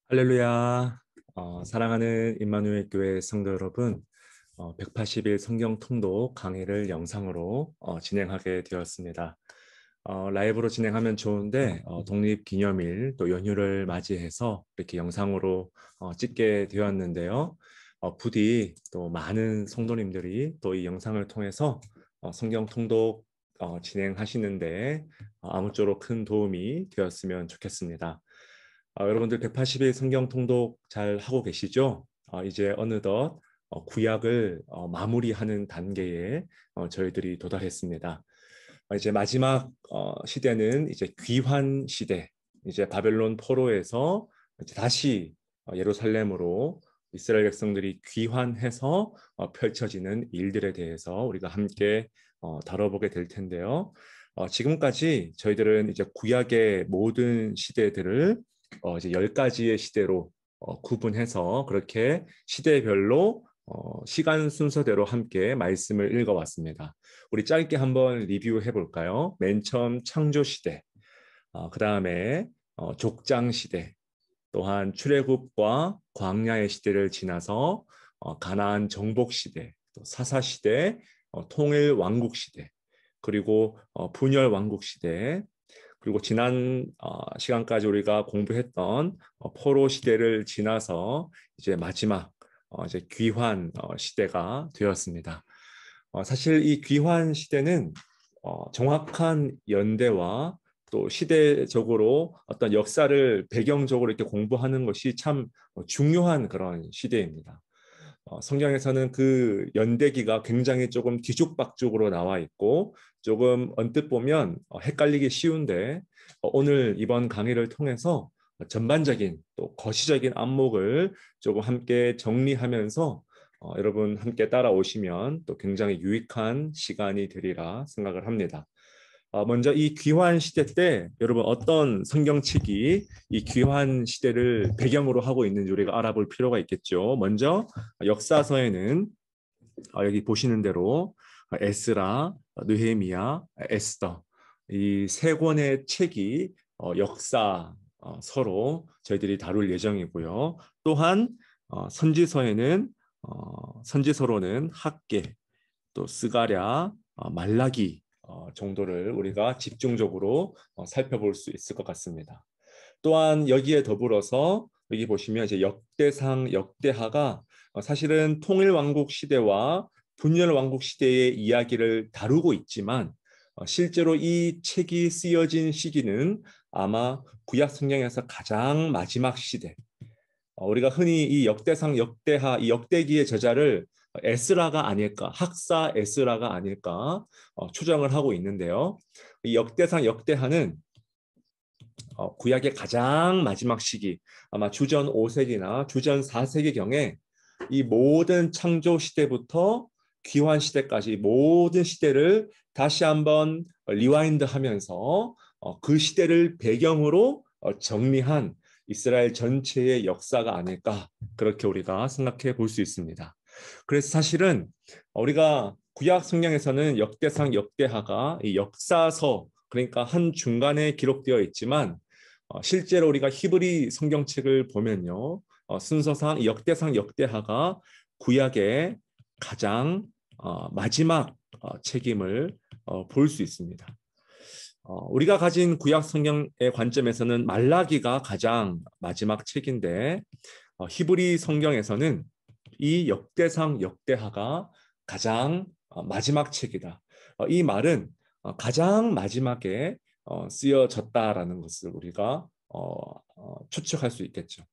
할렐루야. 사랑하는 임마누엘 교회 성도 여러분, 180일 성경 통독 강의를 영상으로 진행하게 되었습니다. 라이브로 진행하면 좋은데 독립기념일 또 연휴를 맞이해서 이렇게 영상으로 찍게 되었는데요. 부디 또 많은 성도님들이 또 이 영상을 통해서 성경 통독 진행하시는데 아무쪼록 큰 도움이 되었으면 좋겠습니다. 여러분들 180일 성경 통독 잘 하고 계시죠? 이제 어느덧 구약을 마무리하는 단계에 저희들이 도달했습니다. 이제 마지막 시대는 이제 귀환 시대, 이제 바벨론 포로에서 이제 다시 예루살렘으로 이스라엘 백성들이 귀환해서 펼쳐지는 일들에 대해서 우리가 함께 다뤄보게 될 텐데요. 지금까지 저희들은 이제 구약의 모든 시대들을 이제 10가지의 시대로 구분해서 그렇게 시대별로 시간 순서대로 함께 말씀을 읽어왔습니다. 우리 짧게 한번 리뷰해 볼까요? 맨 처음 창조 시대, 그 다음에 족장 시대, 또한 출애굽과 광야의 시대를 지나서 가나안 정복 시대, 또 사사 시대, 통일 왕국 시대, 그리고 분열 왕국 시대, 그리고 지난 시간까지 우리가 공부했던 포로 시대를 지나서 이제 마지막 이제 귀환 시대가 되었습니다. 사실 이 귀환 시대는 정확한 연대와 또 시대적으로 어떤 역사를 배경적으로 이렇게 공부하는 것이 참 중요한 그런 시대입니다. 성경에서는 그 연대기가 굉장히 조금 뒤죽박죽으로 나와 있고 조금 언뜻 보면 헷갈리기 쉬운데 오늘 이번 강의를 통해서 전반적인 또 거시적인 안목을 조금 함께 정리하면서 여러분 함께 따라오시면 또 굉장히 유익한 시간이 되리라 생각을 합니다. 먼저 이 귀환 시대 때 여러분 어떤 성경책이 이 귀환 시대를 배경으로 하고 있는지 우리가 알아볼 필요가 있겠죠. 먼저 역사서에는 여기 보시는 대로 에스라, 느헤미야, 에스더 이 세 권의 책이 역사 서로 저희들이 다룰 예정이고요. 또한 선지서에는 선지서로는 학개, 또 스가랴, 말라기 정도를 우리가 집중적으로 살펴볼 수 있을 것 같습니다. 또한 여기에 더불어서 여기 보시면 이제 역대상, 역대하가 사실은 통일왕국 시대와 분열왕국 시대의 이야기를 다루고 있지만 실제로 이 책이 쓰여진 시기는 아마 구약 성경에서 가장 마지막 시대. 우리가 흔히 이 역대상, 역대하, 이 역대기의 저자를 에스라가 아닐까, 학사 에스라가 아닐까 추정을 하고 있는데요. 이 역대상, 역대하는 구약의 가장 마지막 시기, 아마 주전 5세기나 주전 4세기경에 이 모든 창조 시대부터 귀환 시대까지 모든 시대를 다시 한번 리와인드 하면서 그 시대를 배경으로 정리한 이스라엘 전체의 역사가 아닐까 그렇게 우리가 생각해 볼 수 있습니다. 그래서 사실은 우리가 구약 성경에서는 역대상 역대하가 이 역사서 그러니까 한 중간에 기록되어 있지만 실제로 우리가 히브리 성경책을 보면요 순서상 역대상 역대하가 구약의 가장 마지막 책임을 볼 수 있습니다. 우리가 가진 구약 성경의 관점에서는 말라기가 가장 마지막 책인데 히브리 성경에서는 이 역대상 역대하가 가장 마지막 책이다. 이 말은 가장 마지막에 쓰여졌다라는 것을 우리가 추측할 수 있겠죠.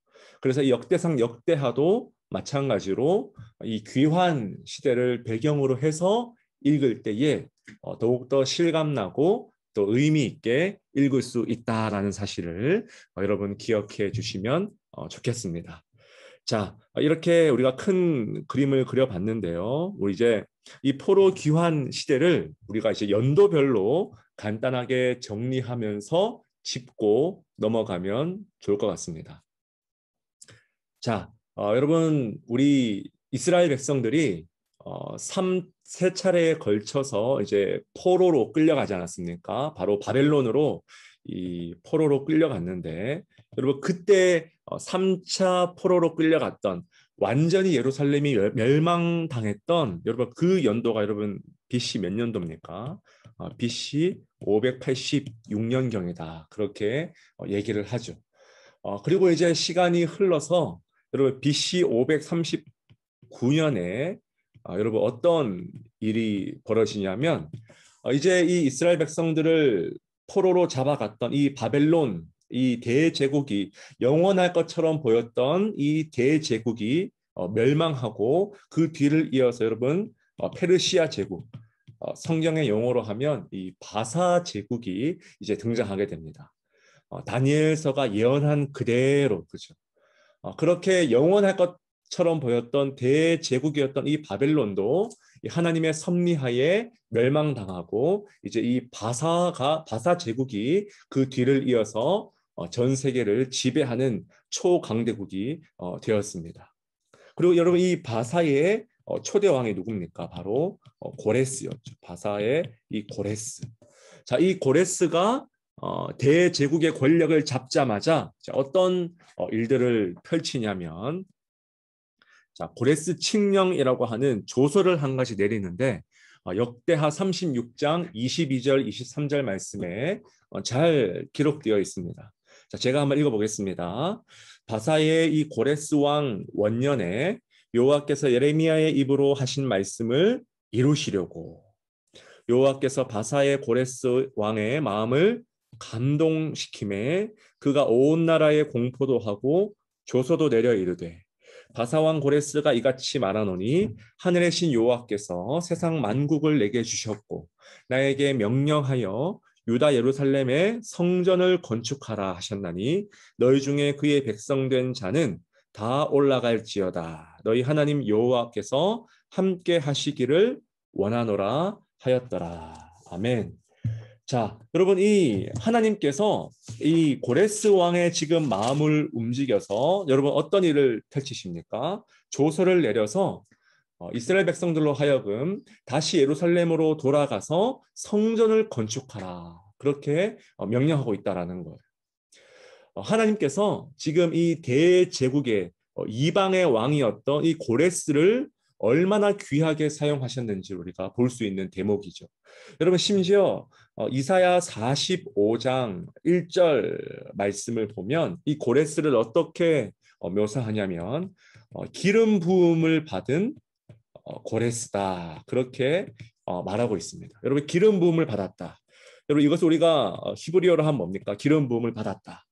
그래서 이 역대상 역대하도 마찬가지로 이 귀환 시대를 배경으로 해서 읽을 때에 더욱더 실감나고 또 의미 있게 읽을 수 있다라는 사실을 여러분 기억해 주시면 좋겠습니다. 자, 이렇게 우리가 큰 그림을 그려봤는데요. 우리 이제 이 포로 귀환 시대를 우리가 이제 연도별로 간단하게 정리하면서 짚고 넘어가면 좋을 것 같습니다. 자, 여러분, 우리 이스라엘 백성들이 세 차례에 걸쳐서 이제 포로로 끌려가지 않았습니까? 바로 바벨론으로 이 포로로 끌려갔는데 여러분 그때 3차 포로로 끌려갔던 완전히 예루살렘이 멸망당했던 여러분 그 연도가 여러분 BC 몇 년도입니까? BC 586년경이다. 그렇게 얘기를 하죠. 그리고 이제 시간이 흘러서 여러분 BC 539년에 여러분 어떤 일이 벌어지냐면 이제 이 이스라엘 백성들을 포로로 잡아갔던 이 바벨론 이 대제국이 영원할 것처럼 보였던 이 대제국이 멸망하고 그 뒤를 이어서 여러분 페르시아 제국 성경의 용어로 하면 이 바사 제국이 이제 등장하게 됩니다. 다니엘서가 예언한 그대로 그죠. 그렇게 영원할 것처럼 보였던 대제국이었던 이 바벨론도 하나님의 섭리하에 멸망당하고 이제 이 바사 제국이 그 뒤를 이어서 전 세계를 지배하는 초강대국이 되었습니다. 그리고 여러분 이 바사의 초대 왕이 누굽니까? 바로 고레스였죠. 바사의 이 고레스. 자, 이 고레스가 대제국의 권력을 잡자마자 어떤 일들을 펼치냐면 자, 고레스 칙령이라고 하는 조서를 한 가지 내리는데 역대하 36장 22절 23절 말씀에 잘 기록되어 있습니다. 자, 제가 한번 읽어보겠습니다. 바사의 이 고레스 왕 원년에 여호와께서 예레미야의 입으로 하신 말씀을 이루시려고 여호와께서 바사의 고레스 왕의 마음을 감동시킴에 그가 온 나라에 공포도 하고 조서도 내려 이르되 바사왕 고레스가 이같이 말하노니 하늘의 신 여호와께서 세상 만국을 내게 주셨고 나에게 명령하여 유다 예루살렘에 성전을 건축하라 하셨나니 너희 중에 그의 백성된 자는 다 올라갈지어다. 너희 하나님 여호와께서 함께 하시기를 원하노라 하였더라. 아멘. 자, 여러분 이 하나님께서 이 고레스 왕의 지금 마음을 움직여서 여러분 어떤 일을 펼치십니까? 조서를 내려서 이스라엘 백성들로 하여금 다시 예루살렘으로 돌아가서 성전을 건축하라. 그렇게 명령하고 있다라는 거예요. 하나님께서 지금 이 대제국의 이방의 왕이었던 이 고레스를 얼마나 귀하게 사용하셨는지 우리가 볼 수 있는 대목이죠. 여러분 심지어 이사야 45장 1절 말씀을 보면 이 고레스를 어떻게 묘사하냐면 기름 부음을 받은 고레스다 그렇게 말하고 있습니다. 여러분 기름 부음을 받았다. 여러분 이것을 우리가 히브리어로 하면 뭡니까? 기름 부음을 받았다.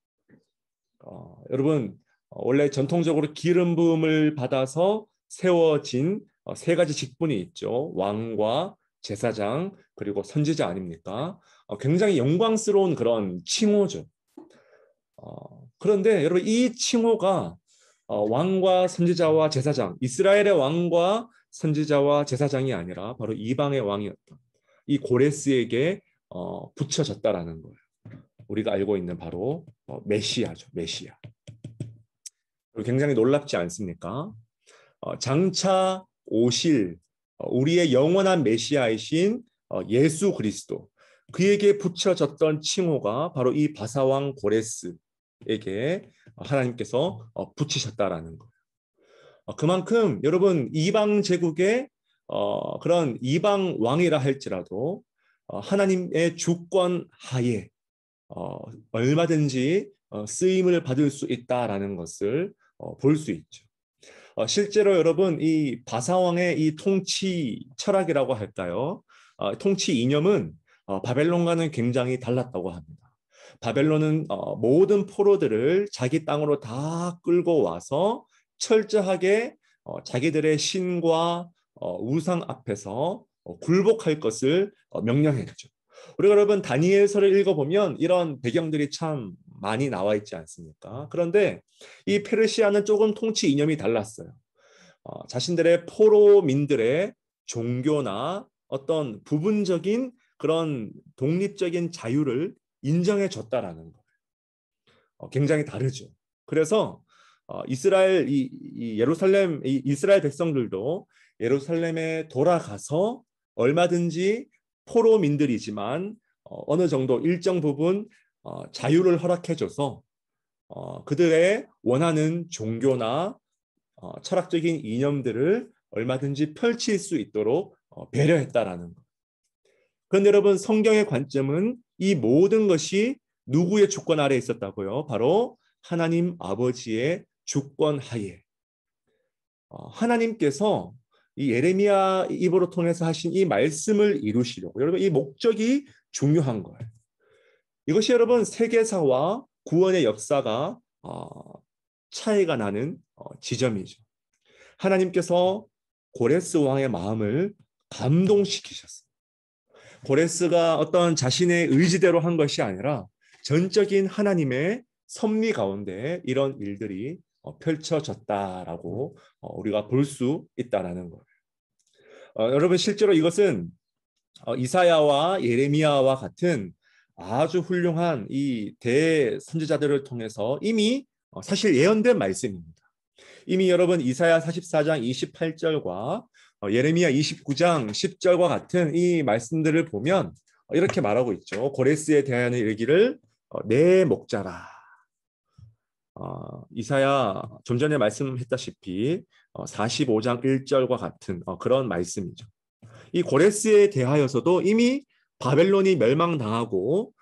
여러분 원래 전통적으로 기름 부음을 받아서 세워진 세 가지 직분이 있죠. 왕과 제사장 그리고 선지자 아닙니까? 굉장히 영광스러운 그런 칭호죠. 그런데 여러분 이 칭호가 왕과 선지자와 제사장, 이스라엘의 왕과 선지자와 제사장이 아니라 바로 이방의 왕이었던 이 고레스에게 붙여졌다라는 거예요. 우리가 알고 있는 바로 메시아죠. 메시아. 굉장히 놀랍지 않습니까? 장차 오실 우리의 영원한 메시아이신 예수 그리스도 그에게 붙여졌던 칭호가 바로 이 바사왕 고레스에게 하나님께서 붙이셨다라는 거예요. 그만큼 여러분 이방 제국의 그런 이방 왕이라 할지라도 하나님의 주권 하에 얼마든지 쓰임을 받을 수 있다라는 것을 볼 수 있죠. 실제로 여러분 이 바사왕의 이 통치 철학이라고 할까요? 통치 이념은 바벨론과는 굉장히 달랐다고 합니다. 바벨론은 모든 포로들을 자기 땅으로 다 끌고 와서 철저하게 자기들의 신과 우상 앞에서 굴복할 것을 명령했죠. 우리가 여러분 다니엘서를 읽어보면 이런 배경들이 참 많이 나와 있지 않습니까? 그런데 이 페르시아는 조금 통치 이념이 달랐어요. 자신들의 포로민들의 종교나 어떤 부분적인 그런 독립적인 자유를 인정해 줬다라는 거예요. 굉장히 다르죠. 그래서 이스라엘 예루살렘 이스라엘 백성들도 예루살렘에 돌아가서 얼마든지 포로민들이지만 어느 정도 일정 부분 자유를 허락해줘서 그들의 원하는 종교나 철학적인 이념들을 얼마든지 펼칠 수 있도록 배려했다라는 것. 그런데 여러분, 성경의 관점은 이 모든 것이 누구의 주권 아래에 있었다고요? 바로 하나님 아버지의 주권 하에. 하나님께서 이 예레미야 입으로 통해서 하신 이 말씀을 이루시려고, 여러분, 이 목적이 중요한 거예요. 이것이 여러분 세계사와 구원의 역사가 차이가 나는 지점이죠. 하나님께서 고레스 왕의 마음을 감동시키셨어요. 고레스가 어떤 자신의 의지대로 한 것이 아니라 전적인 하나님의 섭리 가운데 이런 일들이 펼쳐졌다라고 우리가 볼 수 있다라는 거예요. 여러분, 실제로 이것은 이사야와 예레미야와 같은 아주 훌륭한 이 대선지자들을 통해서 이미 사실 예언된 말씀입니다. 이미 여러분 이사야 44장 28절과 예레미야 29장 10절과 같은 이 말씀들을 보면 이렇게 말하고 있죠. 고레스에 대하여 이르기를 내 목자라. 이사야 좀 전에 말씀했다시피 45장 1절과 같은 그런 말씀이죠. 이 고레스에 대하여서도 이미 바벨론이 멸망당하고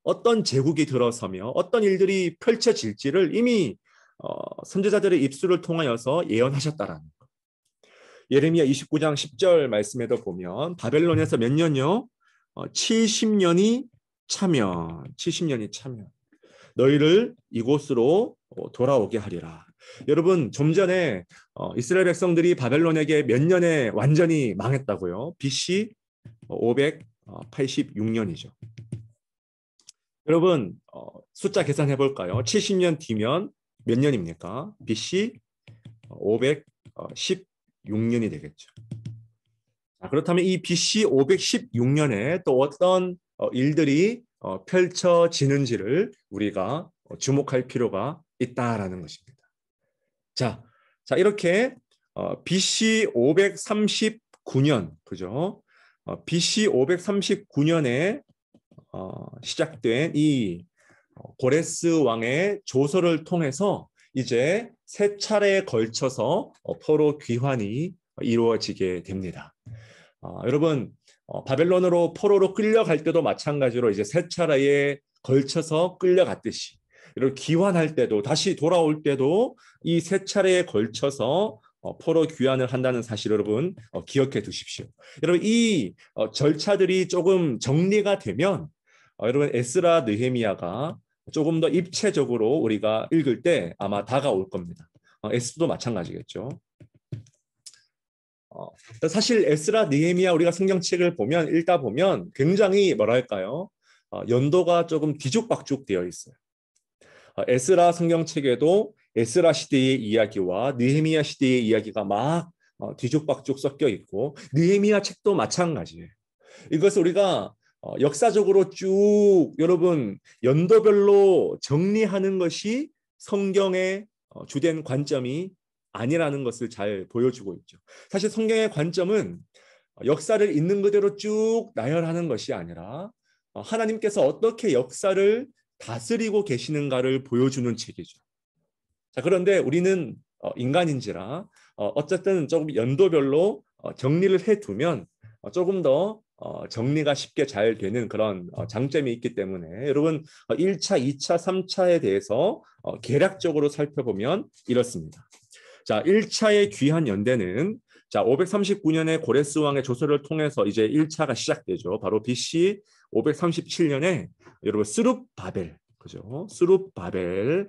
어떤 제국이 들어서며 어떤 일들이 펼쳐질지를 이미 선지자들의 입술을 통하여서 예언하셨다라는 것. 예레미야 29장 10절 말씀에도 보면 바벨론에서 몇 년요? 70년이 차면, 70년이 차면 너희를 이곳으로 돌아오게 하리라. 여러분, 좀 전에 이스라엘 백성들이 바벨론에게 몇 년에 완전히 망했다고요? BC 586년이죠. 여러분, 숫자 계산해 볼까요? 70년 뒤면 몇 년입니까? BC 516년이 되겠죠. 그렇다면 이 BC 516년에 또 어떤 일들이 펼쳐지는지를 우리가 주목할 필요가 있다라는 것입니다. 자, 이렇게 BC 539년, 그죠? BC 539년에 시작된 이 고레스 왕의 조서를 통해서 이제 세 차례에 걸쳐서 포로 귀환이 이루어지게 됩니다. 여러분, 바벨론으로 포로로 끌려갈 때도 마찬가지로 이제 세 차례에 걸쳐서 끌려갔듯이 이렇게 귀환할 때도 다시 돌아올 때도 이 세 차례에 걸쳐서 포로 귀환을 한다는 사실 여러분 기억해 두십시오. 여러분, 이 절차들이 조금 정리가 되면 여러분 에스라 느헤미야가 조금 더 입체적으로 우리가 읽을 때 아마 다가올 겁니다. 에스도 마찬가지겠죠. 사실 에스라 느헤미야 우리가 성경책을 보면 읽다 보면 굉장히 뭐랄까요? 연도가 조금 뒤죽박죽 되어 있어요. 에스라 성경책에도 에스라 시대의 이야기와 느헤미야 시대의 이야기가 막 뒤죽박죽 섞여 있고 느헤미야 책도 마찬가지예요. 이것을 우리가 역사적으로 쭉 여러분 연도별로 정리하는 것이 성경의 주된 관점이 아니라는 것을 잘 보여주고 있죠. 사실 성경의 관점은 역사를 있는 그대로 쭉 나열하는 것이 아니라 하나님께서 어떻게 역사를 다스리고 계시는가를 보여주는 책이죠. 자, 그런데 우리는 인간인지라 어쨌든 조금 연도별로 정리를 해두면 조금 더 정리가 쉽게 잘 되는 그런 장점이 있기 때문에 여러분 1차, 2차, 3차에 대해서 개략적으로 살펴보면 이렇습니다. 자, 1차의 귀한 연대는 자, 539년에 고레스 왕의 조서를 통해서 이제 1차가 시작되죠. 바로 BC 537년에 여러분 스룹바벨, 그죠? 스룹바벨의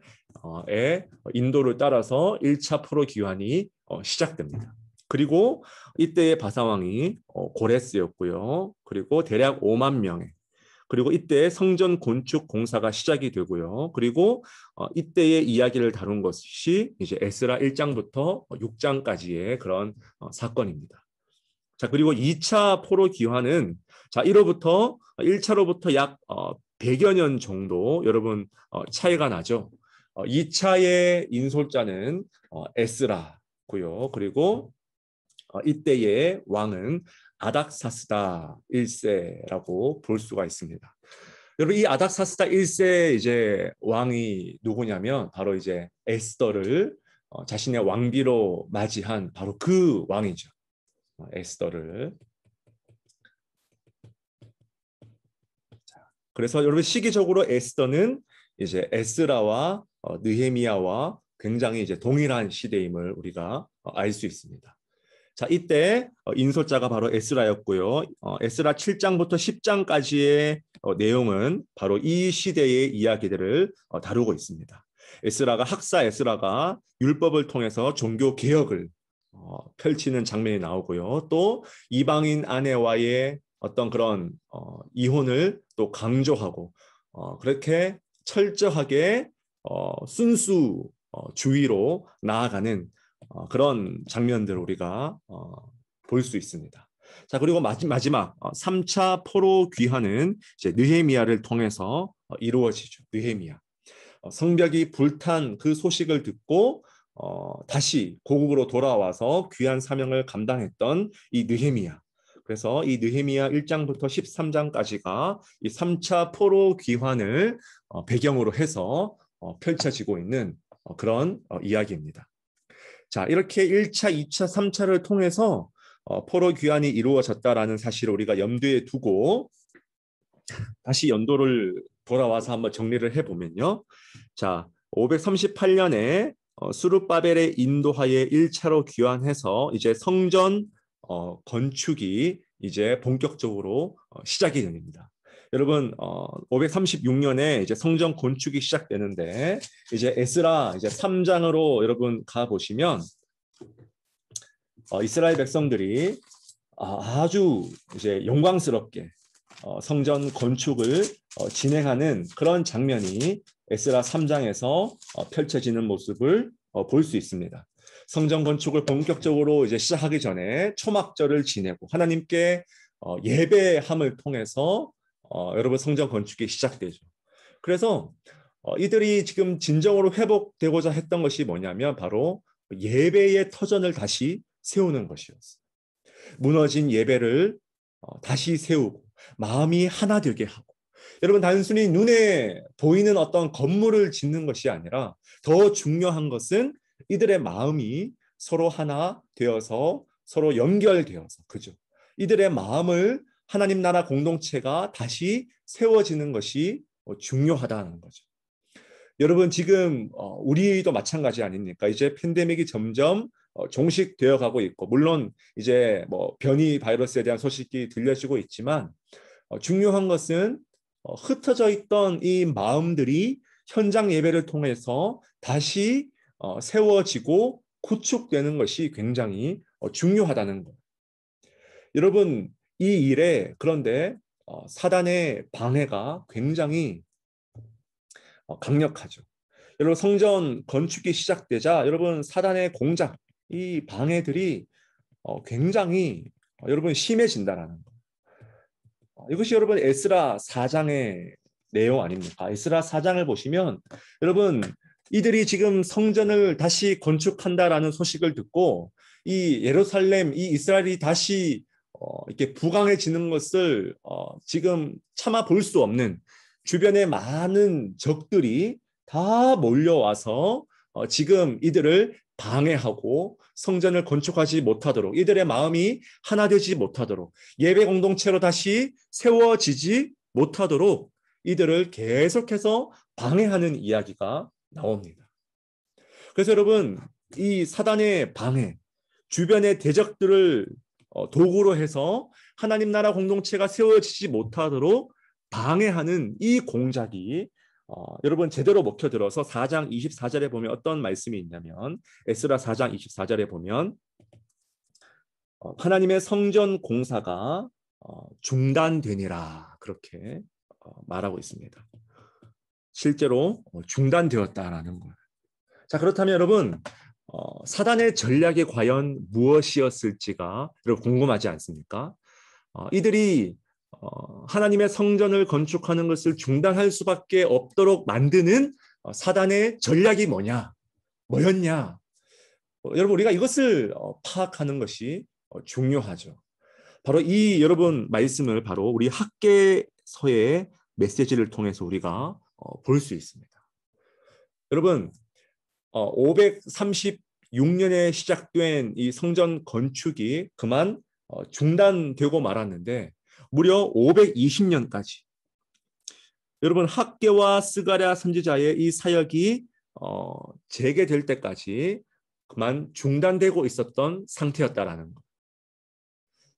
인도를 따라서 1차 포로 귀환이 시작됩니다. 그리고 이때의 바사왕이 고레스였고요. 그리고 대략 5만 명의 그리고 이때 성전 건축 공사가 시작이 되고요. 그리고 이때의 이야기를 다룬 것이 이제 에스라 1장부터 6장까지의 그런 사건입니다. 자, 그리고 2차 포로 귀환은 자, 1차로부터 약 100여 년 정도 여러분 차이가 나죠. 2차의 인솔자는 에스라고요. 그리고 이때의 왕은 아닥사스다 1세라고 볼 수가 있습니다. 여러분 이 아닥사스다 1세 이제 왕이 누구냐면 바로 이제 에스더를 자신의 왕비로 맞이한 바로 그 왕이죠. 에스더를. 그래서 여러분 시기적으로 에스더는 이제 에스라와 느헤미야와 굉장히 이제 동일한 시대임을 우리가 알 수 있습니다. 자, 이때 인솔자가 바로 에스라였고요. 에스라 7장부터 10장까지의 내용은 바로 이 시대의 이야기들을 다루고 있습니다. 에스라가 율법을 통해서 종교 개혁을 펼치는 장면이 나오고요. 또 이방인 아내와의 어떤 그런 이혼을 또 강조하고 그렇게 철저하게 순수주의로 나아가는 그런 장면들을 우리가 볼 수 있습니다. 자, 그리고 마지막 3차 포로 귀환은 이제 느헤미야를 통해서 이루어지죠. 느헤미야. 성벽이 불탄 그 소식을 듣고 다시 고국으로 돌아와서 귀한 사명을 감당했던 이 느헤미야. 그래서 이 느헤미야 1장부터 13장까지가 이 3차 포로 귀환을 배경으로 해서 펼쳐지고 있는 그런 이야기입니다. 자, 이렇게 1차, 2차, 3차를 통해서 포로 귀환이 이루어졌다라는 사실을 우리가 염두에 두고 다시 연도를 돌아와서 한번 정리를 해보면요. 자, 538년에 수르바벨의 인도하에 1차로 귀환해서 이제 성전 건축이 이제 본격적으로 시작이 됩니다. 여러분 536년에 이제 성전 건축이 시작되는데 이제 에스라 이제 3장으로 여러분 가 보시면 이스라엘 백성들이 아주 이제 영광스럽게 성전 건축을 진행하는 그런 장면이 에스라 3장에서 펼쳐지는 모습을 볼 수 있습니다. 성전 건축을 본격적으로 이제 시작하기 전에 초막절을 지내고 하나님께 예배함을 통해서 여러분 성전 건축이 시작되죠. 그래서 이들이 지금 진정으로 회복되고자 했던 것이 뭐냐면 바로 예배의 터전을 다시 세우는 것이었어요. 무너진 예배를 다시 세우고 마음이 하나 되게 하고 여러분 단순히 눈에 보이는 어떤 건물을 짓는 것이 아니라 더 중요한 것은 이들의 마음이 서로 하나 되어서 서로 연결되어서 그죠? 이들의 마음을 하나님 나라 공동체가 다시 세워지는 것이 중요하다는 거죠. 여러분 지금 우리도 마찬가지 아닙니까? 이제 팬데믹이 점점 종식되어 가고 있고 물론 이제 뭐 변이 바이러스에 대한 소식이 들려지고 있지만 중요한 것은 흩어져 있던 이 마음들이 현장 예배를 통해서 다시 세워지고 구축되는 것이 굉장히 중요하다는 거예요. 여러분 이 일에 그런데 사단의 방해가 굉장히 강력하죠. 여러분 성전 건축이 시작되자 여러분 사단의 공작, 이 방해들이 굉장히 여러분 심해진다라는 거예요. 이것이 여러분 에스라 4장의 내용 아닙니까? 에스라 4장을 보시면 여러분 이들이 지금 성전을 다시 건축한다라는 소식을 듣고 이 예루살렘, 이 이스라엘이 다시 이렇게 부강해지는 것을 지금 참아 볼 수 없는 주변에 많은 적들이 다 몰려와서 지금 이들을 방해하고 성전을 건축하지 못하도록 이들의 마음이 하나 되지 못하도록 예배 공동체로 다시 세워지지 못하도록 이들을 계속해서 방해하는 이야기가 나옵니다. 그래서 여러분 이 사단의 방해, 주변의 대적들을 도구로 해서 하나님 나라 공동체가 세워지지 못하도록 방해하는 이 공작이 여러분 제대로 먹혀들어서 4장 24절에 보면 어떤 말씀이 있냐면 에스라 4장 24절에 보면 하나님의 성전 공사가 중단되니라 그렇게 말하고 있습니다. 실제로 중단되었다라는 거예요. 자 그렇다면 여러분 사단의 전략이 과연 무엇이었을지가 여러분 궁금하지 않습니까? 이들이 하나님의 성전을 건축하는 것을 중단할 수밖에 없도록 만드는 사단의 전략이 뭐였냐? 여러분 우리가 이것을 파악하는 것이 중요하죠. 바로 이 여러분 말씀을 바로 우리 학개서에 메시지를 통해서 우리가 볼 수 있습니다. 여러분, 536년에 시작된 이 성전 건축이 그만 중단되고 말았는데 무려 520년까지 여러분 학개와 스가랴 선지자의 이 사역이 재개될 때까지 그만 중단되고 있었던 상태였다라는 것.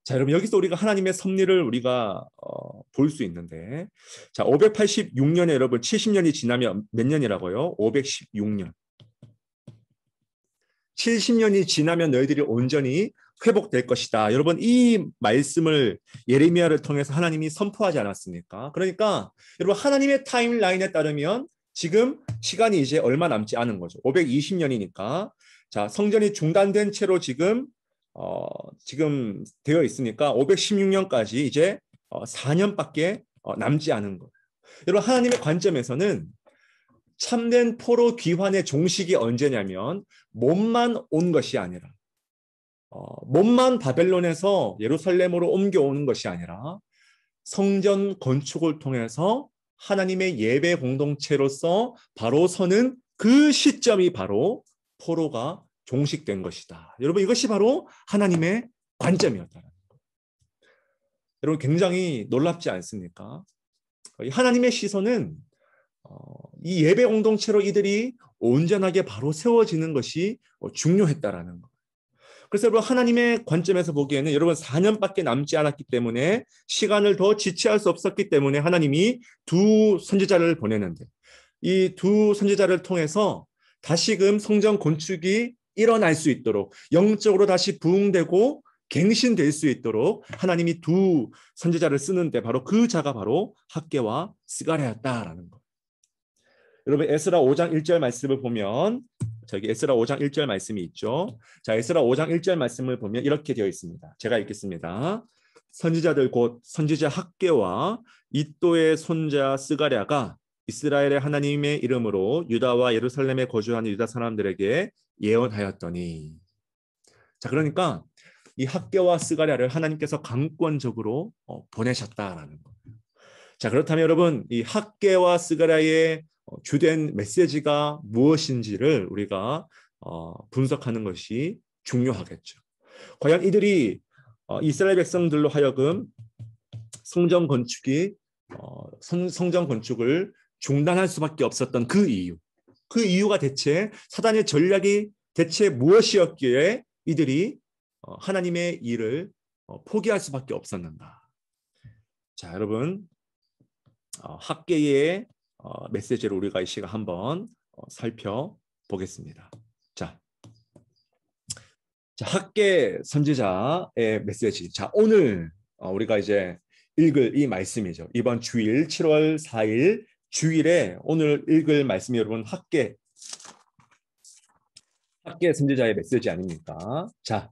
자, 여러분 여기서 우리가 하나님의 섭리를 우리가 볼 수 있는데, 자, 586년에 여러분 70년이 지나면 몇 년이라고요? 516년. 70년이 지나면 너희들이 온전히 회복될 것이다. 여러분 이 말씀을 예레미야를 통해서 하나님이 선포하지 않았습니까? 그러니까 여러분 하나님의 타임라인에 따르면 지금 시간이 이제 얼마 남지 않은 거죠. 520년이니까 자, 성전이 중단된 채로 지금 되어 있으니까 516년까지 이제 4년밖에 남지 않은 거예요. 여러분 하나님의 관점에서는 참된 포로 귀환의 종식이 언제냐면 몸만 온 것이 아니라 몸만 바벨론에서 예루살렘으로 옮겨오는 것이 아니라 성전 건축을 통해서 하나님의 예배 공동체로서 바로 서는 그 시점이 바로 포로가 종식된 것이다. 여러분 이것이 바로 하나님의 관점이었다는 거예요. 여러분 굉장히 놀랍지 않습니까? 하나님의 시선은 이 예배 공동체로 이들이 온전하게 바로 세워지는 것이 중요했다라는 거. 그래서 여러분 하나님의 관점에서 보기에는 여러분 4년밖에 남지 않았기 때문에 시간을 더 지체할 수 없었기 때문에 하나님이 두 선지자를 보내는데 이 두 선지자를 통해서 다시금 성전 건축이 일어날 수 있도록 영적으로 다시 부흥되고 갱신될 수 있도록 하나님이 두 선지자를 쓰는데 바로 그 자가 바로 학개와 스가랴였다라는 거. 여러분 에스라 5장 1절 말씀을 보면 저기 에스라 5장 1절 말씀이 있죠. 자, 에스라 5장 1절 말씀을 보면 이렇게 되어 있습니다. 제가 읽겠습니다. 선지자들 곧 선지자 학개와 이또의 손자 스가랴가 이스라엘의 하나님의 이름으로 유다와 예루살렘에 거주하는 유다 사람들에게 예언하였더니. 자, 그러니까 이 학개와 스가랴를 하나님께서 강권적으로 보내셨다라는 거예요. 자, 그렇다면 여러분 이 학개와 스가랴의 주된 메시지가 무엇인지를 우리가 분석하는 것이 중요하겠죠. 과연 이들이 이스라엘 백성들로 하여금 성전 건축을 중단할 수밖에 없었던 그 이유가 대체 사단의 전략이 대체 무엇이었기에 이들이 하나님의 일을 포기할 수밖에 없었는가? 자, 여러분 학개의 메시지를 우리가 이 시간 한번 살펴보겠습니다. 자, 학개 선지자의 메시지. 자, 오늘 우리가 이제 읽을 이 말씀이죠. 이번 주일 7월 4일 주일에 오늘 읽을 말씀이 여러분 학개 선지자의 메시지 아닙니까? 자,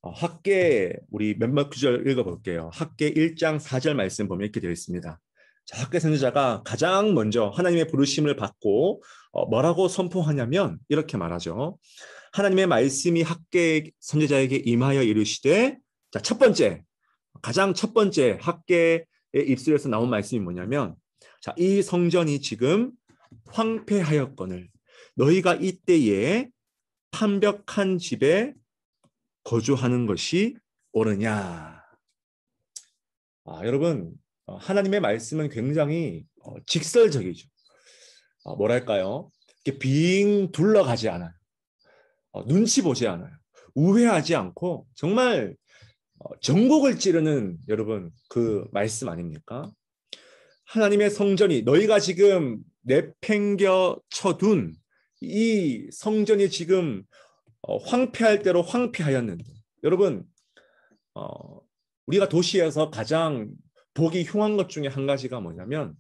학개 우리 몇몇 구절 읽어볼게요. 학개 1장 4절 말씀 보면 이렇게 되어 있습니다. 자, 학개 선지자가 가장 먼저 하나님의 부르심을 받고 뭐라고 선포하냐면 이렇게 말하죠. 하나님의 말씀이 학개 선지자에게 임하여 이르시되, 자, 가장 첫 번째 학개의 입술에서 나온 말씀이 뭐냐면, 자, 이 성전이 지금 황폐하였거늘 너희가 이때에 판벽한 집에 거주하는 것이 옳으냐. 여러분 하나님의 말씀은 굉장히 직설적이죠. 뭐랄까요? 이렇게 빙 둘러가지 않아요. 눈치 보지 않아요. 우회하지 않고 정말 전곡을 찌르는 여러분 그 말씀 아닙니까? 하나님의 성전이 너희가 지금 내팽겨 쳐둔 이 성전이 지금 황폐할 대로 황폐하였는데, 여러분 우리가 도시에서 가장 보기 흉한 것 중에 한 가지가 뭐냐면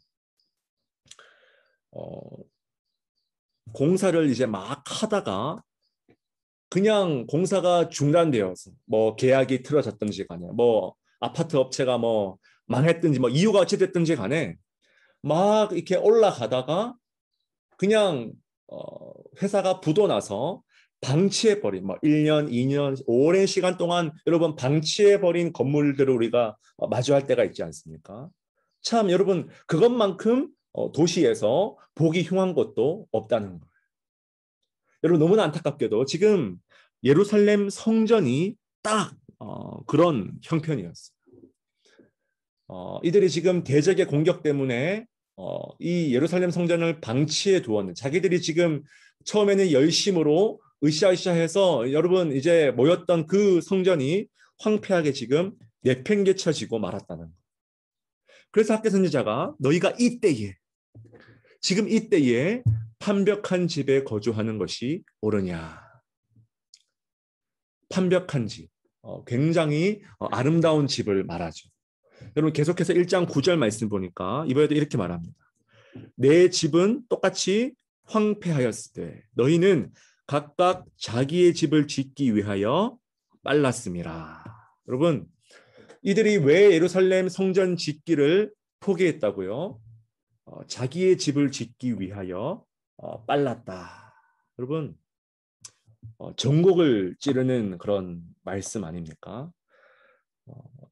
공사를 이제 막 하다가 그냥 공사가 중단되어서 뭐 계약이 틀어졌든지 간에 뭐 아파트 업체가 뭐 망했든지 뭐 이유가 어찌됐든지 간에 막 이렇게 올라가다가 그냥 회사가 부도나서 방치해버린 뭐 1년, 2년, 오랜 시간 동안 여러분 방치해버린 건물들을 우리가 마주할 때가 있지 않습니까? 참 여러분 그것만큼 도시에서 보기 흉한 것도 없다는 거예요. 여러분 너무나 안타깝게도 지금 예루살렘 성전이 딱 그런 형편이었어요. 이들이 지금 대적의 공격 때문에 이 예루살렘 성전을 방치해 두었는 자기들이 지금 처음에는 열심으로 으쌰으쌰해서 여러분 이제 모였던 그 성전이 황폐하게 지금 내팽개쳐지고 말았다는 거예요. 그래서 학개 선지자가 너희가 이때에 지금 이때에 판벽한 집에 거주하는 것이 옳으냐. 판벽한 집, 굉장히 아름다운 집을 말하죠. 여러분 계속해서 1장 9절 말씀 보니까 이번에도 이렇게 말합니다. 내 집은 똑같이 황폐하였을 때 너희는 각각 자기의 집을 짓기 위하여 빨랐음이라. 여러분 이들이 왜 예루살렘 성전 짓기를 포기했다고요? 자기의 집을 짓기 위하여 빨랐다. 여러분 전곡을 찌르는 그런 말씀 아닙니까?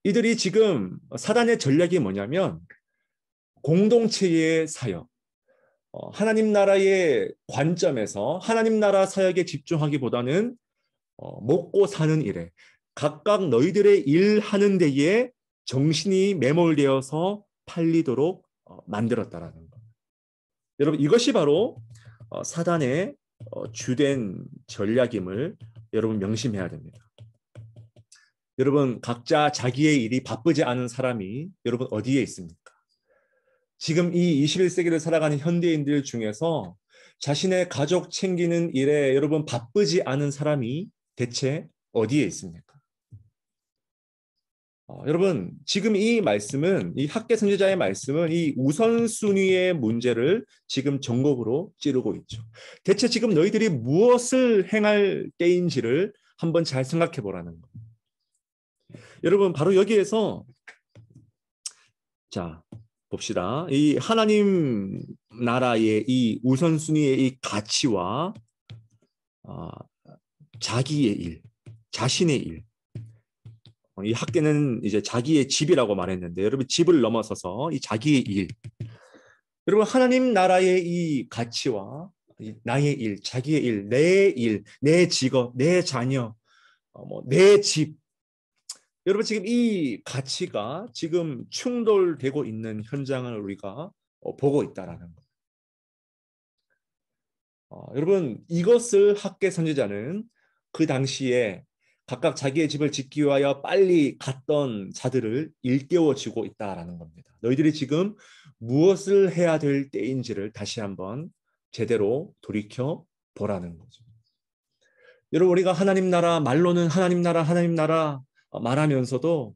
이들이 지금 사단의 전략이 뭐냐면 공동체의 사역, 하나님 나라의 관점에서 하나님 나라 사역에 집중하기보다는 먹고 사는 일에 각각 너희들의 일하는 데에 정신이 매몰되어서 팔리도록 만들었다라는 것. 여러분 이것이 바로 사단의 주된 전략임을 여러분 명심해야 됩니다. 여러분 각자 자기의 일이 바쁘지 않은 사람이 여러분 어디에 있습니까? 지금 이 21세기를 살아가는 현대인들 중에서 자신의 가족 챙기는 일에 여러분 바쁘지 않은 사람이 대체 어디에 있습니까? 여러분 지금 이 말씀은 이 학개 선지자의 말씀은 이 우선순위의 문제를 지금 전곡으로 찌르고 있죠. 대체 지금 너희들이 무엇을 행할 때인지를 한번 잘 생각해 보라는 거예요. 여러분 바로 여기에서 자 봅시다. 이 하나님 나라의 이 우선순위의 이 가치와 자기의 일, 자신의 일. 이 학계는 이제 자기의 집이라고 말했는데 여러분 집을 넘어서서 이 자기의 일. 여러분 하나님 나라의 이 가치와 나의 일, 자기의 일, 내 직업, 내 자녀, 내 집. 여러분 지금 이 가치가 지금 충돌되고 있는 현장을 우리가 보고 있다라는 거. 여러분 이것을 학개 선지자는 그 당시에 각각 자기의 집을 짓기 위하여 빨리 갔던 자들을 일깨워주고 있다라는 겁니다. 너희들이 지금 무엇을 해야 될 때인지를 다시 한번 제대로 돌이켜 보라는 거죠. 여러분 우리가 하나님 나라 말로는 하나님 나라 말하면서도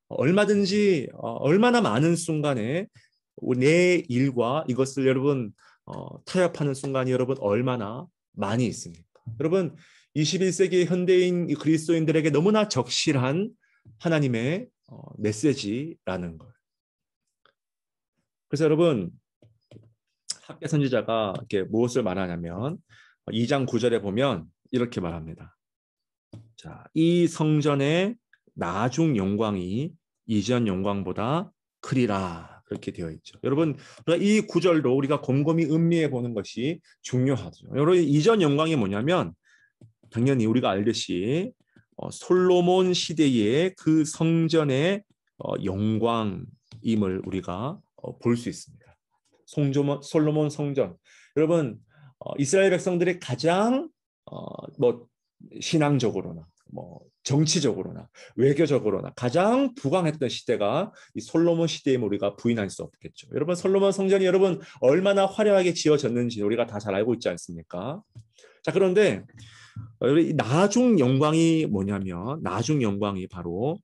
얼마든지 얼마나 많은 순간에 내 일과 이것을 여러분 타협하는 순간이 여러분 얼마나 많이 있습니까? 여러분 21세기 현대인 그리스도인들에게 너무나 적실한 하나님의 메시지라는 걸. 그래서 여러분 학개 선지자가 이렇게 무엇을 말하냐면 2장 9절에 보면 이렇게 말합니다. 자, 이 성전의 나중 영광이 이전 영광보다 크리라 그렇게 되어 있죠. 여러분 이 구절도 우리가 곰곰이 음미해 보는 것이 중요하죠. 여러분 이전 영광이 뭐냐면 당연히 우리가 알듯이 솔로몬 시대의 그 성전의 영광임을 우리가 볼 수 있습니다. 솔로몬 성전. 여러분 이스라엘 백성들이 가장 신앙적으로나 정치적으로나 외교적으로나 가장 부강했던 시대가 이 솔로몬 시대임을 우리가 부인할 수 없겠죠. 여러분 솔로몬 성전이 여러분 얼마나 화려하게 지어졌는지 우리가 다 잘 알고 있지 않습니까? 자 그런데 나중 영광이 뭐냐면 나중 영광이 바로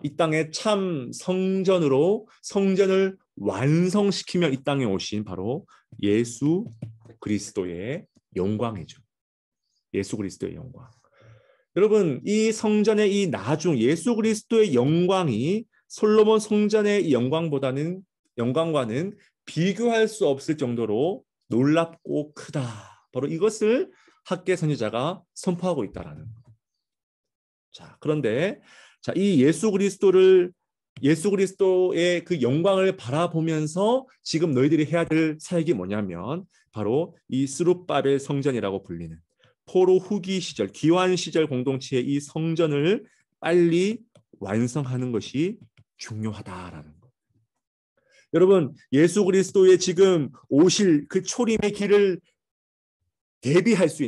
이 땅의 참 성전으로 성전을 완성시키며 이 땅에 오신 바로 예수 그리스도의 영광이죠. 예수 그리스도의 영광. 여러분 이 성전의 이 나중 예수 그리스도의 영광이 솔로몬 성전의 영광과는 비교할 수 없을 정도로 놀랍고 크다. 바로 이것을 학개 선지자가 선포하고 있다라는 것. 자, 그런데 이 예수 그리스도를 예수 그리스도의 그 영광을 바라보면서 지금 너희들이 해야 될 사역이 뭐냐면 바로 이 스룹바벨 성전이라고 불리는 포로 후기 시절, 기환 시절 공동체의 이 성전을 빨리 완성하는 것이 중요하다라는 것. 여러분, 예수 그리스도의 지금 오실 그 초림의 길을 예비할 수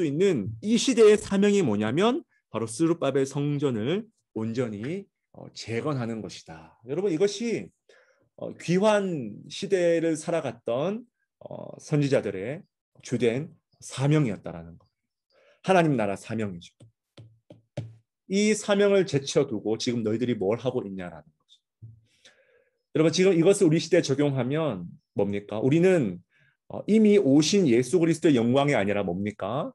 있는 이 시대의 사명이 뭐냐면 바로 스룹바벨 성전을 온전히 재건하는 것이다. 여러분, 이것이 귀환 시대를 살아갔던 선지자들의 주된 사명이었다라는 것. 하나님 나라 사명이죠. 이 사명을 제쳐두고 지금 너희들이 뭘 하고 있냐라는 거죠. 여러분, 지금 이것을 우리 시대에 적용하면 뭡니까? 우리는 이미 오신 예수 그리스도의 영광이 아니라 뭡니까?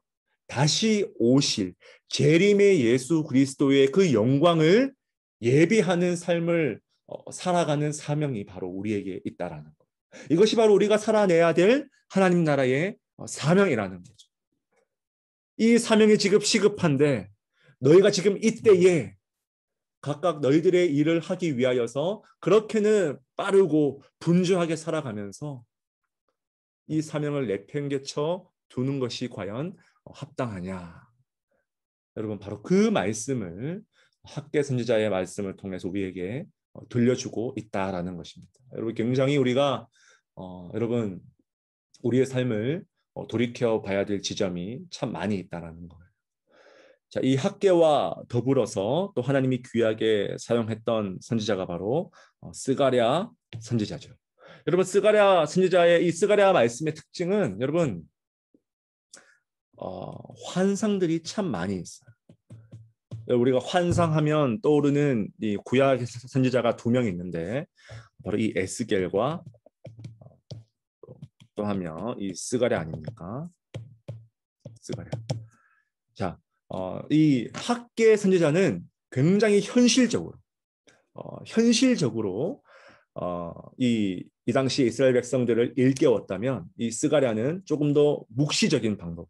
다시 오실 재림의 예수 그리스도의 그 영광을 예비하는 삶을 살아가는 사명이 바로 우리에게 있다라는 거예요. 이것이 바로 우리가 살아내야 될 하나님 나라의 사명이라는 거죠. 이 사명이 지금 시급한데 너희가 지금 이때에 각각 너희들의 일을 하기 위하여서 그렇게는 빠르고 분주하게 살아가면서 이 사명을 내팽개쳐 두는 것이 과연 합당하냐. 여러분, 바로 그 말씀을 학개 선지자의 말씀을 통해서 우리에게 들려주고 있다라는 것입니다. 여러분, 굉장히 우리가 여러분 우리의 삶을 돌이켜 봐야 될 지점이 참 많이 있다라는 거예요. 자, 이 학개와 더불어서 또 하나님이 귀하게 사용했던 선지자가 바로 스가랴 선지자죠. 여러분, 스가랴 선지자의 이 스가랴 말씀의 특징은 여러분 환상들이 참 많이 있어요. 우리가 환상하면 떠오르는 이 구약 선지자가 두 명 있는데 바로 이 에스겔과 또 하면 이 스가랴 아닙니까? 스가랴. 자, 이 학개 선지자는 굉장히 현실적으로 이 당시 이스라엘 백성들을 일깨웠다면 이 스가랴는 조금 더 묵시적인 방법으로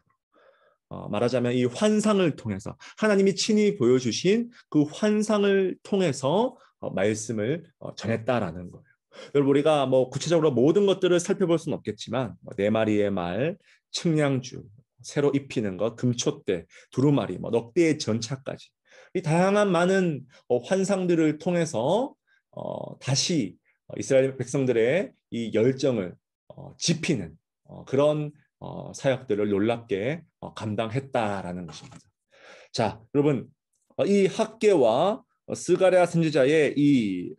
말하자면 이 환상을 통해서 하나님이 친히 보여주신 그 환상을 통해서 말씀을 전했다라는 거예요. 여러분, 우리가 뭐 구체적으로 모든 것들을 살펴볼 수는 없겠지만 네 마리의 말, 측량주, 새로 입히는 것, 금촛대, 두루마리, 넉대의 전차까지 이 다양한 많은 환상들을 통해서 다시 이스라엘 백성들의 이 열정을 지피는 그런 사역들을 놀랍게 감당했다라는 것입니다. 자, 여러분, 이 학개와 스가랴 선지자의 이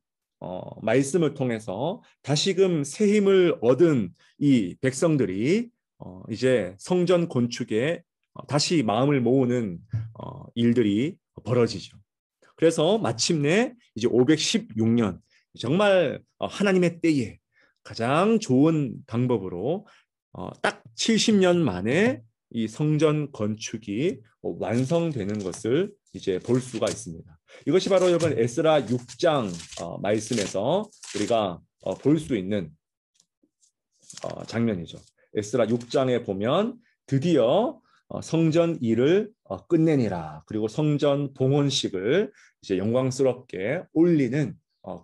말씀을 통해서 다시금 새 힘을 얻은 이 백성들이 이제 성전 건축에 다시 마음을 모으는 일들이 벌어지죠. 그래서 마침내 이제 516년 정말 하나님의 때에 가장 좋은 방법으로 딱 70년 만에 이 성전 건축이 완성되는 것을 이제 볼 수가 있습니다. 이것이 바로 여러분 에스라 6장 말씀에서 우리가 볼 수 있는 장면이죠. 에스라 6장에 보면 드디어 성전 일을 끝내니라. 그리고 성전 봉헌식을 이제 영광스럽게 올리는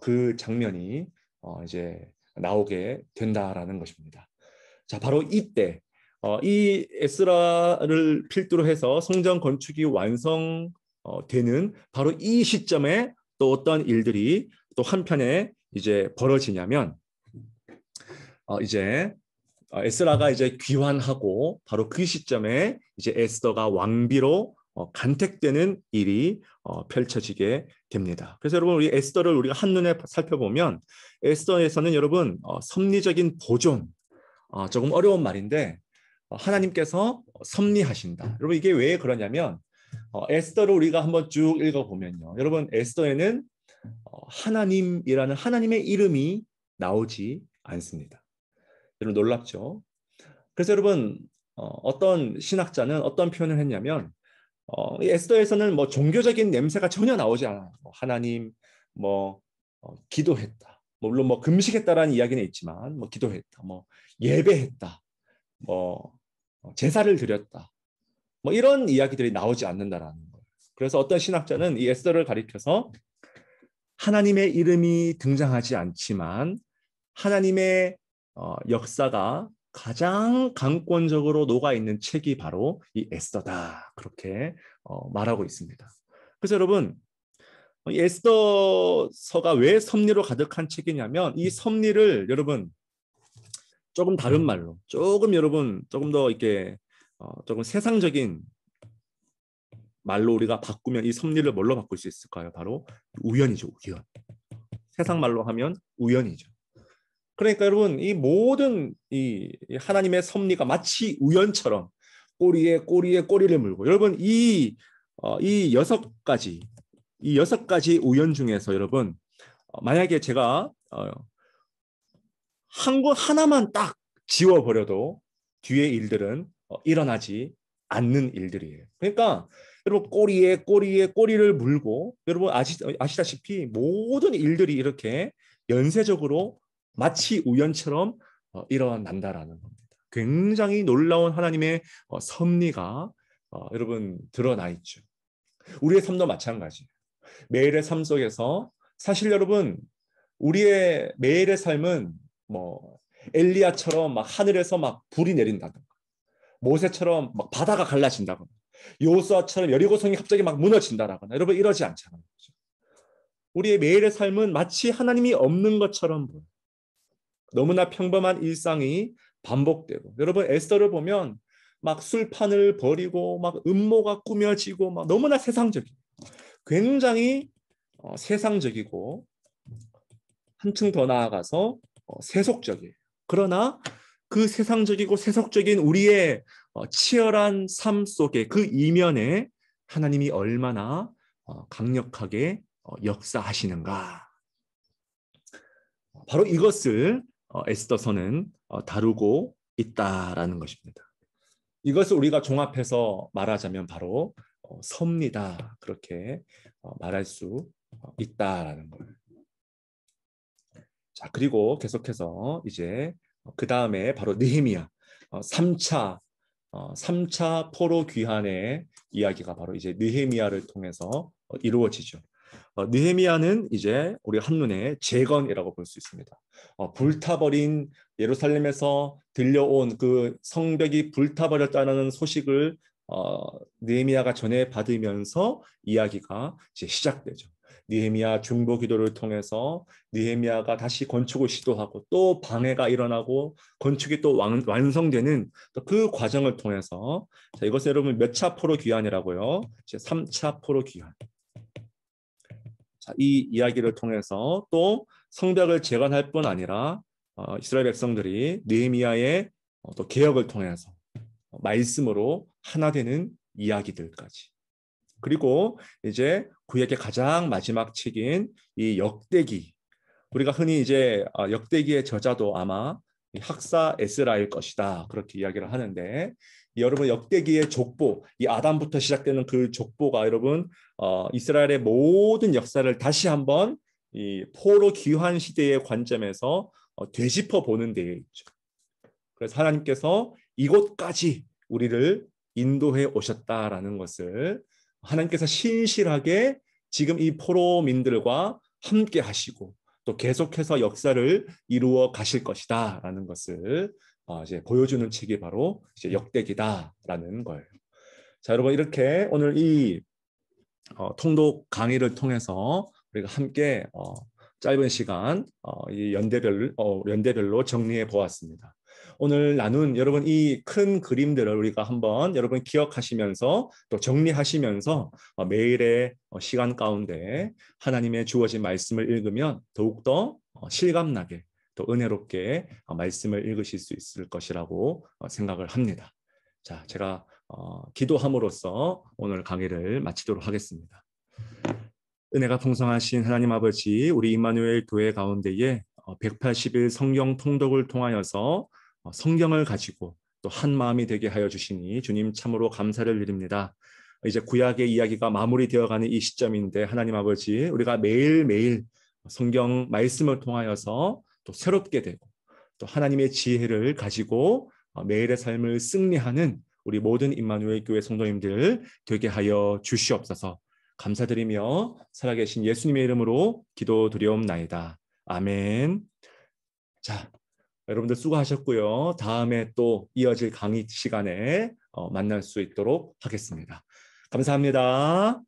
그 장면이 이제 나오게 된다라는 것입니다. 자, 바로 이때 이 에스라를 필두로 해서 성전 건축이 완성되는 바로 이 시점에 또 어떤 일들이 또 한편에 이제 벌어지냐면 이제 에스라가 이제 귀환하고 바로 그 시점에 이제 에스더가 왕비로 간택되는 일이 펼쳐지게 됩니다. 그래서 여러분 우리 에스더를 우리가 한눈에 살펴보면 에스더에서는 여러분 섭리적인 보존 조금 어려운 말인데 하나님께서 섭리하신다. 여러분 이게 왜 그러냐면 에스더를 우리가 한번 쭉 읽어보면요. 여러분 에스더에는 하나님이라는 하나님의 이름이 나오지 않습니다. 여러분 놀랍죠? 그래서 여러분 어떤 신학자는 어떤 표현을 했냐면 이 에스더에서는 뭐 종교적인 냄새가 전혀 나오지 않아요. 하나님 기도했다. 물론 금식했다라는 이야기는 있지만 기도했다. 예배했다. 제사를 드렸다. 이런 이야기들이 나오지 않는다라는 거예요. 그래서 어떤 신학자는 이 에스더를 가리켜서 하나님의 이름이 등장하지 않지만 하나님의 역사가 가장 강권적으로 녹아있는 책이 바로 이 에스더다. 그렇게 말하고 있습니다. 그래서 여러분, 이 에스더서가 왜 섭리로 가득한 책이냐면 이 섭리를 여러분 조금 다른 말로 조금 여러분 조금 더 이렇게 조금 세상적인 말로 우리가 바꾸면 이 섭리를 뭘로 바꿀 수 있을까요? 바로 우연이죠. 우연. 세상 말로 하면 우연이죠. 그러니까 여러분 이 모든 이 하나님의 섭리가 마치 우연처럼 꼬리에 꼬리를 물고 여러분 이 여섯 가지 우연 중에서 여러분 만약에 제가 한 거 하나만 딱 지워버려도 뒤에 일들은 일어나지 않는 일들이에요. 그러니까 여러분 꼬리를 물고 여러분 아시다시피 모든 일들이 이렇게 연쇄적으로 마치 우연처럼 일어난다라는 겁니다. 굉장히 놀라운 하나님의 섭리가 여러분 드러나 있죠. 우리의 삶도 마찬가지예요. 매일의 삶 속에서 사실 여러분 우리의 매일의 삶은 뭐 엘리야처럼 막 하늘에서 막 불이 내린다든가 모세처럼 막 바다가 갈라진다거나 여호수아처럼 여리고성이 갑자기 막 무너진다라거나 여러분 이러지 않잖아요. 우리의 매일의 삶은 마치 하나님이 없는 것처럼 보여요. 너무나 평범한 일상이 반복되고 여러분 에스더를 보면 막 술판을 벌이고 막 음모가 꾸며지고 막 너무나 세상적이고 굉장히 세상적이고 한층 더 나아가서 세속적이에요. 그러나 그 세상적이고 세속적인 우리의 치열한 삶 속에 그 이면에 하나님이 얼마나 강력하게 역사하시는가. 바로 이것을 에스더서는 다루고 있다라는 것입니다. 이것을 우리가 종합해서 말하자면 바로 섭리다 그렇게 말할 수 있다라는 거예요. 자, 그리고 계속해서 이제 그 다음에 바로 느헤미야 3차 포로 귀환의 이야기가 바로 이제 느헤미야를 통해서 이루어지죠. 느헤미야는 이제 우리 한눈에 재건이라고 볼 수 있습니다. 불타버린 예루살렘에서 들려온 그 성벽이 불타버렸다는 소식을 느헤미야가 전해 받으면서 이야기가 이제 시작되죠. 느헤미야 중보 기도를 통해서 느헤미야가 다시 건축을 시도하고 또 방해가 일어나고 건축이 또 완성되는 그 과정을 통해서 자, 이것은 여러분 몇 차 포로 귀환이라고요? 이제 3차 포로 귀환. 자, 이 이야기를 통해서 또 성벽을 재건할 뿐 아니라 이스라엘 백성들이 느헤미야의 또 개혁을 통해서 말씀으로 하나 되는 이야기들까지. 그리고 이제 구약의 가장 마지막 책인 이 역대기. 우리가 흔히 이제 역대기의 저자도 아마 학사 에스라일 것이다. 그렇게 이야기를 하는데 여러분 역대기의 족보, 이 아담부터 시작되는 그 족보가 여러분 이스라엘의 모든 역사를 다시 한번 이 포로 귀환 시대의 관점에서 되짚어 보는 데에 있죠. 그래서 하나님께서 이곳까지 우리를 인도해 오셨다라는 것을 하나님께서 신실하게 지금 이 포로민들과 함께 하시고 또 계속해서 역사를 이루어 가실 것이다라는 것을 이제 보여주는 책이 바로 이제 역대기다라는 거예요. 자, 여러분 이렇게 오늘 이 통독 강의를 통해서 우리가 함께 짧은 시간 이 연대별로 정리해 보았습니다. 오늘 나눈 여러분 이 큰 그림들을 우리가 한번 여러분 기억하시면서 또 정리하시면서 매일의 시간 가운데 하나님의 주어진 말씀을 읽으면 더욱더 실감나게 또 은혜롭게 말씀을 읽으실 수 있을 것이라고 생각을 합니다. 자, 제가 기도함으로써 오늘 강의를 마치도록 하겠습니다. 은혜가 풍성하신 하나님 아버지, 우리 임마누엘 교회 가운데에 180일 성경 통독을 통하여서 성경을 가지고 또 한 마음이 되게 하여 주시니 주님 참으로 감사를 드립니다. 이제 구약의 이야기가 마무리되어가는 이 시점인데 하나님 아버지, 우리가 매일매일 성경 말씀을 통하여서 또 새롭게 되고 또 하나님의 지혜를 가지고 매일의 삶을 승리하는 우리 모든 임마누엘 교회 성도님들 되게 하여 주시옵소서. 감사드리며 살아계신 예수님의 이름으로 기도드리옵나이다. 아멘. 자, 여러분들 수고하셨고요. 다음에 또 이어질 강의 시간에 만날 수 있도록 하겠습니다. 감사합니다.